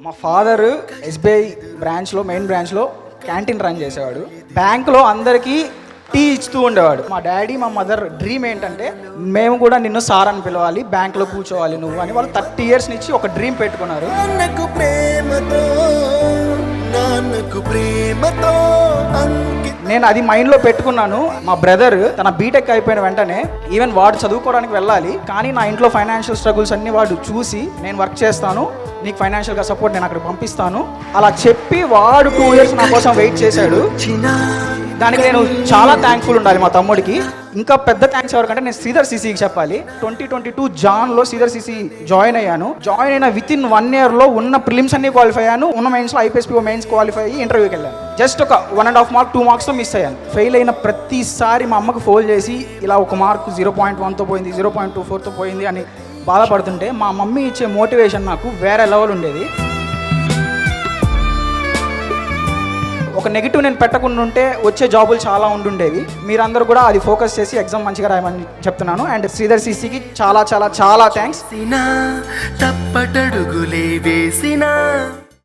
మా father SBI బ్రాంచ్లో main బ్రాంచ్లో క్యాంటీన్ రన్ చేసేవాడు. బ్యాంకులో అందరికీ టీ ఇస్తూ ఉండేవాడు. మా డాడీ మా మదర్ డ్రీమ్ ఏంటంటే మేము కూడా నిన్ను సార్ అని పిలవాలి, బ్యాంకులో కూర్చోవాలి నువ్వు అని. వాళ్ళు 30 years నుంచి ఒక డ్రీమ్ పెట్టుకున్నారు. నేను అది మైండ్లో పెట్టుకున్నాను. మా బ్రదర్ తన బీటెక్ అయిపోయిన వెంటనే ఈవెన్ వాడు చదువుకోవడానికి వెళ్ళాలి, కానీ నా ఇంట్లో ఫైనాన్షియల్ స్ట్రగుల్స్ అన్ని వాడు చూసి నేను వర్క్ చేస్తాను, నీకు ఫైనాన్షియల్గా సపోర్ట్ నేను అక్కడ పంపిస్తాను అలా చెప్పి వాడు 2 years నా కోసం వెయిట్ చేశాడు. దానికి నేను చాలా థ్యాంక్ఫుల్ ఉండాలి మా తమ్ముడికి. ఇంకా పెద్ద థ్యాంక్స్ ఎవరికంటే నేను శ్రీధర్ సిసికి చెప్పాలి. 2022 జాన్లో శ్రీధర్ సిసి జాయిన్ అయ్యాను. జాయిన్ అయిన వితిన్ 1 yearలో ఉన్న ప్రిలిమ్స్ అన్ని క్వాలిఫై అయ్యాను. ఉన్న మెయిన్స్లో ఐపీఎస్పీఓ మెయిన్స్ క్వాలిఫై అయ్యి ఇంటర్వ్యూకి వెళ్ళాను. జస్ట్ ఒక 1.5 మార్క్ 2 మార్క్స్తో మిస్ అయ్యాను. ఫెయిల్ అయిన ప్రతిసారి మా అమ్మకు ఫోన్ చేసి ఇలా ఒక మార్క్ 0.1తో పోయింది, 0.24తో పోయింది అని బాధపడుతుంటే మా మమ్మీ ఇచ్చే మోటివేషన్ నాకు వేరే లెవెల్ ఉండేది. ఒక నెగిటివ్ నేను పెట్టకుండా ఉంటే వచ్చే జాబులు చాలా ఉండుండేవి. మీరందరూ కూడా అది ఫోకస్ చేసి ఎగ్జామ్ మంచిగా రాయమని చెప్తున్నాను. అండ్ శ్రీధర్ సిసికి చాలా చాలా చాలా థ్యాంక్స్.